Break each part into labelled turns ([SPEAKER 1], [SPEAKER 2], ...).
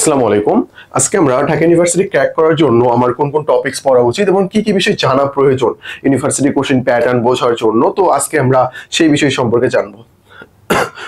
[SPEAKER 1] আসসালামু আলাইকুম। আজকে আমরা ঢাকা ইউনিভার্সিটি ক্র্যাক করার জন্য আমার কোন কোন টপিকস পড়া উচিত এবং কি কি বিষয় জানা প্রয়োজন ইউনিভার্সিটি কোশ্চেন প্যাটার্ন বোঝার জন্য, তো আজকে আমরা সেই বিষয় সম্পর্কে জানবো।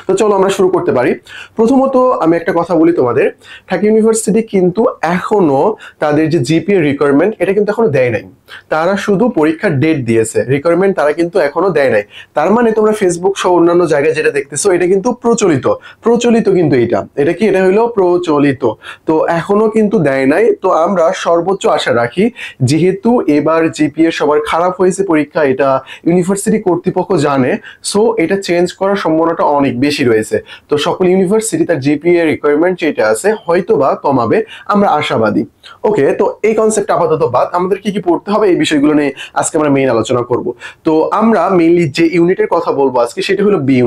[SPEAKER 1] তো চলো আমরা শুরু করতে পারি। প্রথমত আমি একটা কথা বলি তোমাদের, ঢাকা ইউনিভার্সিটি কিন্তু এখনো তাদের যে জিপিএ রিকোয়ারমেন্ট এটা কিন্তু এখনো দেয় নাই। তারা শুধু পরীক্ষার ডেট দিয়েছে, রিকোয়ারমেন্ট তারা কিন্তু এখনো দেয় নাই। তার মানে তোমরা ফেসবুক সহ অন্যান্য জায়গায় যেটা দেখতেছো এটা কিন্তু প্রচলিত কিন্তু এটা কি এটা হইলো প্রচলিত। তো এখনো কিন্তু দেয় নাই। তো আমরা সর্বোচ্চ আশা রাখি, যেহেতু এবার জিপিএ সবার খারাপ হয়েছে পরীক্ষা, এটা ইউনিভার্সিটি কর্তৃপক্ষ জানে, সো এটা চেঞ্জ করার সম্ভাবনাটা অনেক বেশি রয়েছে। তো সকল ইউনিভার্সিটি তার জিপিএ রিকোয়ারমেন্ট যেটা আছে হয়তো বা কমাবে, আমরা আশাবাদী। ওকে, তো এই কনসেপ্ট আপাতত বাদ, আমাদের কি কি পড়তে হবে এই বিষয়গুলো নিয়ে আজকে আমরা মেইন আলোচনা করব। তো আমরা মেইনলি যে ইউনিটের কথা বলবো আজকে সেটা হলো বি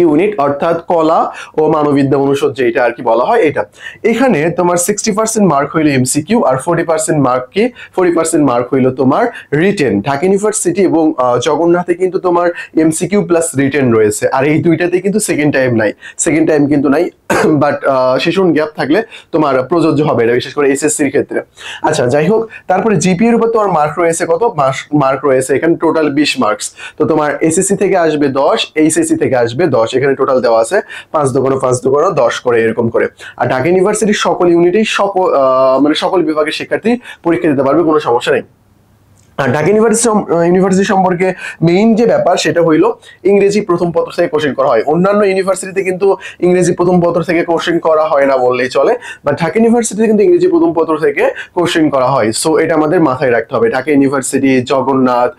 [SPEAKER 1] ইউনিট অর্থাৎ কলা ও মানববিদ্যা অনুষদ যেটা আর কি বলা হয় এটা। এখানে তোমার 60% মার্ক হইলো এমসিকিউ আর 40% মার্ক হইলো তোমার রিটেন। ঢাকা ইউনিভার্সিটি এবং জগন্নাথে কিন্তু তোমার এমসিকিউ প্লাস রিটেন রয়েছে, আর এই দুইটাতে কিন্তু সেকেন্ড টাইম কিন্তু নাই। বাট সেশন গ্যাপ থাকলে তোমার প্রযোজ্য হবে এটা, বিশেষ করে এসএসসির ক্ষেত্রে। আচ্ছা, যাই হোক, তারপরে জিপিএ এর উপর তোমার মার্ক রয়েছে কত? মার্ক রয়েছে এখানে টোটাল 20 মার্কস। তো তোমার এসএসসি থেকে আসবে 10, এইচএসসি থেকে আসবে 10, এখানে টোটাল দেওয়া আছে 5 দুগুণ 10 করে এরকম করে। আর ঢাকা ইউনিভার্সিটির সকল ইউনিটেই সকল বিভাগের শিক্ষার্থী পরীক্ষা দিতে পারবে, কোনো সমস্যা নেই। ঢাকা ইউনিভার্সিটি সম্পর্কে মেইন যে ব্যাপার সেটা হইলো ইংরেজি প্রথম পত্র থেকে কোশ্চেন করা হয়। অন্যান্য ইউনিভার্সিটিতে কিন্তু ইংরেজি প্রথম পত্র থেকে কোশ্চেন করা হয় না বললেই চলে, বাট ঢাকা ইউনিভার্সিটিতে কিন্তু ইংরেজি প্রথম পত্র থেকে কোশ্চেন করা হয়। সো এটা আমাদের মাথায় রাখতে হবে। ঢাকা ইউনিভার্সিটি, জগন্নাথ,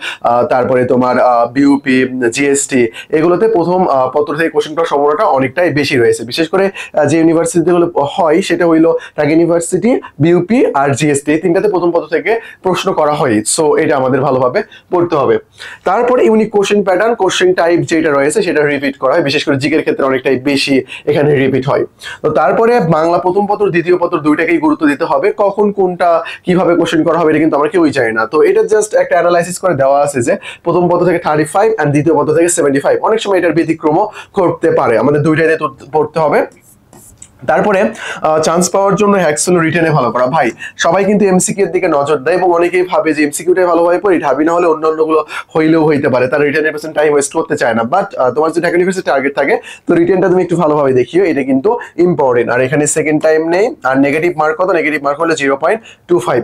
[SPEAKER 1] তারপরে তোমার বিউপি, জিএসটি, এগুলোতে প্রথম পত্র থেকে কোশ্চেন করার সম্ভাবনাটা অনেকটাই বেশি রয়েছে। বিশেষ করে যে ইউনিভার্সিটিগুলো হয় সেটা হইলো ঢাকা ইউনিভার্সিটি, বিউপি আর জিএসটি, এই তিনটাতে প্রথম পত্র থেকে প্রশ্ন করা হয়। সো এটা আমাদের ভালোভাবে পড়তে হবে। তারপরে unique question pattern, question type যেটা রয়েছে সেটা রিপিট করা হয়, বিশেষ করে জিকের ক্ষেত্রে অনেকটাই বেশি এখানে রিপিট হয়। তো তারপরে বাংলা প্রথম পত্র, দ্বিতীয় পত্র দুইটাকেই গুরুত্ব দিতে হবে। কখন কোনটা কিভাবে কোশ্চেন করা হবে এটা কিন্তু আমরা কেউই জানি না। তো এটা জাস্ট একটা অ্যানালাইসিস করে দেওয়া আছে যে প্রথম পত্র থেকে 35 এন্ড দ্বিতীয় পত্র থেকে 75। অনেক সময় এটার ব্যতিক্রমও করতে পারে, আমাদের দুইটাতে পড়তে হবে। তারপরে চান্স পাওয়ার জন্য হ্যাক্সল রিটেনে ভালো করা। ভাই, সবাই কিন্তু এমসিকিউ এর দিকে নজর দেয় এবং অনেকেই ভাবে যে এমসিকিউটাই ভালোভাবে পড়ি, ঢাবি না হলে অন্যান্যগুলো হইলেও হইতে পারে, তারা রিটেনের পেছনে টাইম ওয়েস্ট করতে চায় না। বাট তোমার যদি ঢাকা ইউনিভার্সিটি টার্গেট থাকে তো রিটেনটা তুমি একটু ভালোভাবে দেখিও, এটা কিন্তু ইম্পর্টেন্ট। আর এখানে সেকেন্ড টাইম নেই। আর নেগেটিভ মার্ক কত? নেগেটিভ মার্ক হলো 0.25।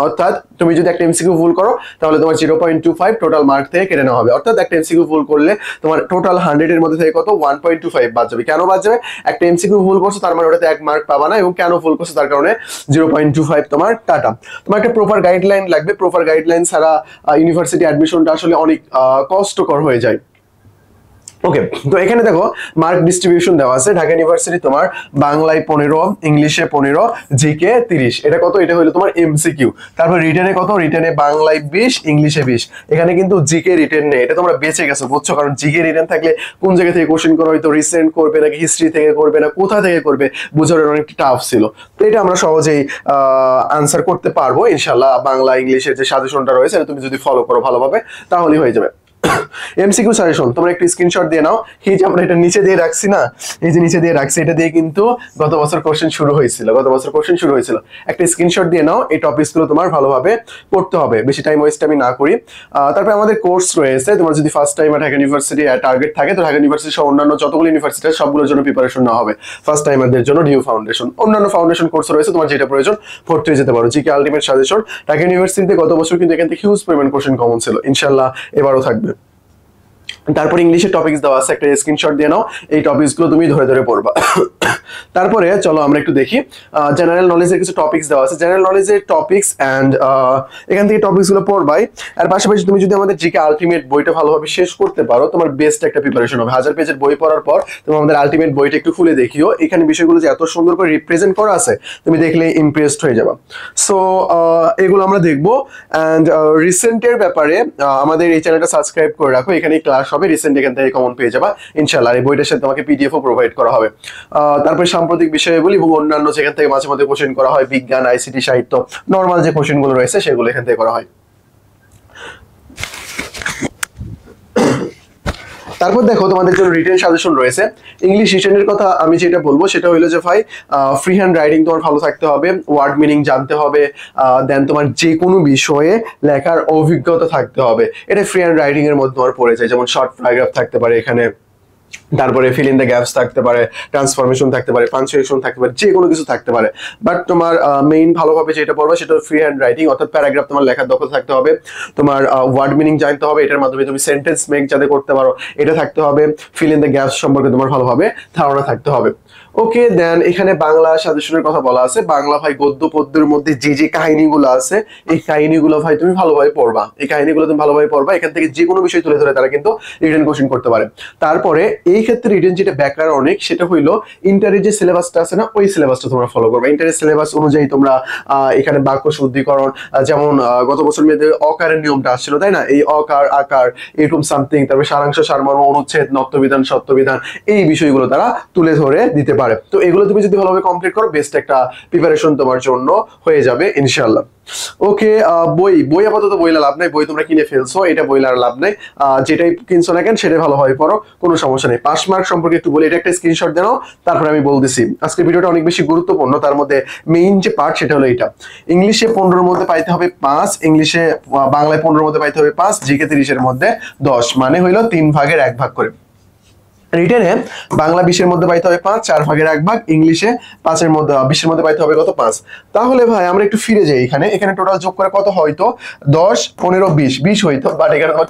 [SPEAKER 1] অর্থাৎ তুমি যদি একটা এমসিকিউ ভুল করো তাহলে তোমার 0.25 টোটাল মার্ক থেকে কেটে নেওয়া হবে। অর্থাৎ একটা এমসিকিউ ভুল করলে তোমার টোটাল 100 এর মধ্যে থেকে কত? 1.25 বাদ যাবে। কেন বাদ যাবে? একটা এমসিকিউ ভুল করছো তার মানে ওটাতে 1 মার্ক পাবা না, এবং কেন ভুল করছো তার কারণে 0.25 তোমার টাটা। তোমার একটা প্রপার গাইডলাইন লাগবে। প্রপার গাইডলাইন ছাড়া ইউনিভার্সিটি অ্যাডমিশনটা আসলে অনেক কষ্টকর হয়ে যায়। ওকে, তো এখানে দেখো মার্ক ডিস্ট্রিবিউশন দেওয়া আছে। ঢাকা ইউনিভার্সিটি তোমার বাংলায় 15, ইংলিশে 15, জিকে 30। এটা কত? এটা হলো তোমার এমসিকিউ। তারপর রিটেনে কত? রিটেনে বাংলায় 20, ইংলিশে 20। এখানে কিন্তু জিকে রিটেন নেই, এটা তোমরা বেঁচে গেছো, বুঝছো? কারণ জিকে রিটেন থাকলে কোন জায়গা থেকে কোশ্চেন করা হয়তো, রিসেন্ট করবে নাকি হিস্ট্রি থেকে করবে না কোথা থেকে করবে, বোঝার অনেক টাফ ছিল। তো এটা আমরা সহজেই আনসার করতে পারবো ইনশাল্লাহ। বাংলা ইংলিশের যে সাজেশনটা রয়েছে তুমি যদি ফলো করো ভালোভাবে তাহলেই হয়ে যাবে। এমসিকিউ সাজেশন তোমরা একটু স্ক্রিনশট দিয়ে নাও। এই যে আমরা এটা নিচে দিয়ে রাখছি না, এই যে নিচে দিয়ে রাখছি, এটা দিয়ে কিন্তু গত বছর কোশ্চেন শুরু হয়েছিল। একটা স্ক্রিনশট দিয়ে নাও। এই টপিকসগুলো তোমার ভালোভাবে পড়তে হবে, বেশি টাইম ওয়েস্ট আমি না করি। তারপরে আমাদের কোর্স রয়েছে। তোমার যদি first time Dhaka university target থাকে তো ঢাকা ইউনিভার্সিটি সহ অন্যান্য যতগুলো ইউনিভার্সিটি সবগুলোর জন্য প্রিপারেশন নেওয়া হবে। ফার্স্ট টাইমারদের জন্য নিউ ফাউন্ডেশন, অন্যান্য ফাউন্ডেশন কোর্স রয়েছে, তোমার যেটা প্রয়োজন ভর্তি হয়ে যেতে পারো। জিকে আলটিমেট সাজেশন ঢাকা ইউনিভার্সিটিতে গত বছর কিন্তু এখান থেকে হিউজ পরিমাণ কোশ্চেন কমন ছিল, ইনশাল্লাহ এবারও থাকবে। তারপর ইংলিশের টপিকস দেওয়া আছে, একটা স্ক্রিনশট দিয়ে নাও। এই টপিকসগুলো তুমি ধরে ধরে পড়বা। তারপরে চলো আমরা একটু দেখি জেনারেল নলেজের কিছু টপিকস দেওয়া আছে। জেনারেল নলেজের টপিকস এন্ড এখান থেকে টপিকসগুলো পড়বাই। আর পাশাপাশি তুমি যদি আমাদের জিকে আলটিমেট বইটা ভালোভাবে শেষ করতে পারো তোমার বেস্ট একটা প্রিপারেশন হবে। 1000 পেজের বই পড়ার পর তুমি আমাদের আলটিমেট বইটা একটু খুলে দেখিও, এখানে বিষয়গুলো যে এত সুন্দর করে রিপ্রেজেন্ট করা আছে তুমি দেখলে ইমপ্রেসড হয়ে যাবে। সো এগুলো আমরা দেখবো। এন্ড রিসেন্টের ব্যাপারে আমাদের এই চ্যানেলটা সাবস্ক্রাইব করে রাখো, এখানে ক্লাস হবে রিসেন্ট, এখান থেকে কমন পেয়ে যাবা ইনশাআল্লাহ। এই বইটার সাথে তোমাকে পিডিএফও প্রোভাইড করা হবে। তারপরে সাম্প্রতিক বিষয়গুলি এবং অন্যান্য যেখান থেকে মাঝে মাঝে কোশ্চেন করা হয়, বিজ্ঞান, আইসিটি, সাহিত্য, নর্মাল যে কোশ্চেনগুলো রয়েছে সেগুলো এখান থেকে করা হয়। তারপর দেখো তোমাদের জন্য রিটেন সাজেশন রয়েছে। ইংলিশ রিটেনের কথা আমি যেটা বলবো সেটা হলো যে ভাই ফ্রি হ্যান্ড রাইটিং তোমার ভালো থাকতে হবে, ওয়ার্ড মিনিং জানতে হবে, দেন তোমার যে কোনো বিষয়ে লেখার অভিজ্ঞতা থাকতে হবে। এটা ফ্রি হ্যান্ড রাইটিং এর মধ্যে তোমার পড়ে যায়, যেমন শর্ট প্যারাগ্রাফ থাকতে পারে এখানে, তারপরে ফিল ইন দ্য গ্যাপস থাকতে পারে, ট্রান্সফরমেশন থাকতে পারে, পাঞ্চুয়েশন থাকতে পারে, যে কোনো কিছু থাকতে পারে। বাট তোমার মেইন ভালোভাবে যেটা পড়বে সেটা ফ্রি হ্যান্ড রাইটিং, অর্থাৎ প্যারাগ্রাফ তোমার লেখার দক্ষতা থাকতে হবে, তোমার ওয়ার্ড মিনিং জানতে হবে, এটার মাধ্যমে তুমি সেন্টেন্স মেক যাতে করতে পারো এটা থাকতে হবে, ফিল ইন দ্য গ্যাপস সম্পর্কে তোমার ভালোভাবে ধারণা থাকতে হবে। ওকে, দেন এখানে বাংলা সাজেশনের কথা বলা আছে। বাংলা ভাই গদ্য পদ্যের মধ্যে যে যে কাহিনীগুলো আছে এই কাহিনীগুলো ভাই তুমি ভালোভাবে পড়বা, এই কাহিনীগুলো তুমি ভালোভাবে পড়বা, এখান থেকে যে কোনো বিষয় তুলে ধরে তারা কিন্তু রিটেন কোশ্চেন করতে পারে। তারপরে এই ক্ষেত্রে রিটেন যেটা ব্যাকরণিক সেটা হইলো ইন্টারের যে সিলেবাসটা আছে না ওই সিলেবাসটা তোমরা ফলো করবে। ইন্টারের সিলেবাস অনুযায়ী তোমরা এখানে বাক্য শুদ্ধিকরণ, যেমন গত বছর মেয়েদের অকারের নিয়মটা আসছিল তাই না, এই অকার আকার এরকম সামথিং, তারপরে সারাংশ সারমর্ম অনুচ্ছেদ নত্যবিধান সত্যবিধান এই বিষয়গুলো তারা তুলে ধরে দিতে পারে। তো এগুলো তুমি যদি ভালোভাবে কমপ্লিট করো বেস্ট একটা প্রিপারেশন তোমার জন্য হয়ে যাবে ইনশাআল্লাহ। ওকে, বই আপাতত বইলা লাভ নাই, বই তোমরা কিনে ফেলছো, এটা বইলা আর লাভ নাই, যেটাই কিনছো না কেন সেটাই ভালোভাবে পড়ো, কোনো সমস্যা নেই। পাস মার্ক সম্পর্কে একটু বলি, এটা একটা স্ক্রিনশট দেনাও, তারপরে আমি বলতেছি। আজকে ভিডিওটা অনেক বেশি গুরুত্বপূর্ণ, তার মধ্যে মেইন যে পার্ট সেটা হলো এটা। ইংলিশে 15-র মধ্যে পাইতে হবে 5, ইংলিশে বাংলায় 15-র মধ্যে পাইতে হবে 5, জিকে 30-এর মধ্যে 10, মানে হইলো 3 ভাগের 1 ভাগ করে। রিটেনে বাংলা 20-এর মধ্যে পাইতে হবে 5, 4 ভাগের 1 ভাগ, ইংলিশে 5-এর মধ্যে 20-এর মধ্যে পাইতে হবে কত 5। তাহলে ভাই আমরা একটু ফিরে যাই, এখানে টোটাল যোগ করে কত হয়তো 10, 15, 20 হইতো, বাট এখানে তোমার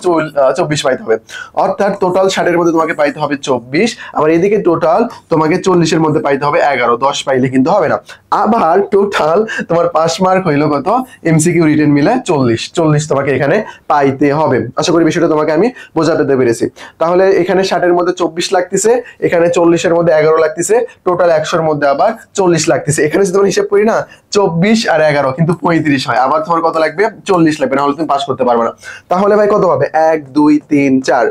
[SPEAKER 1] 24 পাইতে হবে, অর্থাৎ টোটাল 60-এর মধ্যে তোমাকে পাইতে হবে 24, আবার এদিকে টোটাল তোমাকে 40-এর মধ্যে পাইতে হবে 11, 10 পাইলে কিন্তু হবে না। আবার টোটাল তোমার পাস মার্ক হইলো কত, এমসিকিউ রিটেন মিলে 40 তোমাকে এখানে পাইতে হবে। আশা করি বিষয়টা তোমাকে আমি বোঝাতে পেরেছি। তাহলে এখানে 60-এর মধ্যে 24 লাগতেছে, এখানে 40-এর মধ্যে 11 লাগতেছে, টোটাল 100-এর মধ্যে আবার 40 লাগতেছে। এখানে যদি তোমার হিসাব করি না 24 আর 11 কিন্তু 35 হয়, আবার তোমার কত লাগবে 40 লাগবে, না হলে তুমি পাস করতে পারবে না। তাহলে ভাই কত হবে 1 2 3 4,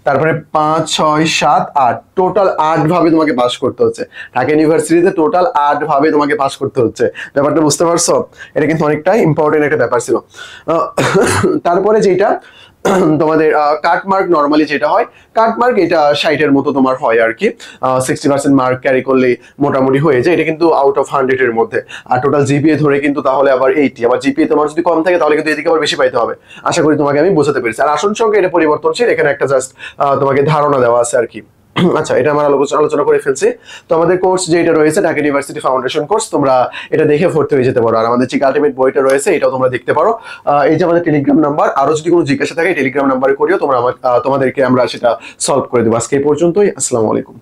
[SPEAKER 1] তারপরে 5 6 7 8, টোটাল 8 ভাবে তোমাকে পাস করতে হচ্ছে। ঢাকা ইউনিভার্সিটিতে টোটাল 8 ভাবে তোমাকে পাস করতে হচ্ছে। ব্যাপারটা বুঝতে পারছো? এটা কিন্তু অনেকটাই ইম্পর্টেন্ট একটা ব্যাপার ছিল। তারপরে যেটা তোমাদের কাট মার্ক, নরমালি যেটা হয় কাট মার্ক, এটা 60-এর মতো তোমার হয় আর কি, 60% মার্ক ক্যারি করলে মোটামুটি হয়ে যায়, এটা কিন্তু আউট অফ 100-এর মধ্যে। আর টোটাল জিপিএ ধরে কিন্তু তাহলে আবার 80, আবার জিপিএ তোমার যদি কম থাকে তাহলে কিন্তু এদিকে আবার বেশি পাইতে হবে। আশা করি তোমাকে আমি বোঝাতে পেরেছি। আর আসন সংখ্যা এটা পরিবর্তনশীল, এখানে একটা জাস্ট তোমাকে ধারণা দেওয়া আছে আর কি। আচ্ছা, এটা আমরা আলোচনা করে ফেলছি। তো আমাদের কোর্স যেটা রয়েছে ঢাকা ইউনিভার্সিটি ফাউন্ডেশন কোর্স, তোমরা এটা দেখে ভর্তি হয়ে যেতে পারো। আর আমাদের যে আলটিমেট বইটা রয়েছে এটাও তোমরা দেখতে পারো। এই যে আমাদের টেলিগ্রাম নাম্বার, আরো যদি কোনো জিজ্ঞাসা থাকে টেলিগ্রাম নাম্বারে করিও, তোমাদেরকে আমরা সেটা সলভ করে দেবো। আজকে এই পর্যন্তই, আসসালামু আলাইকুম।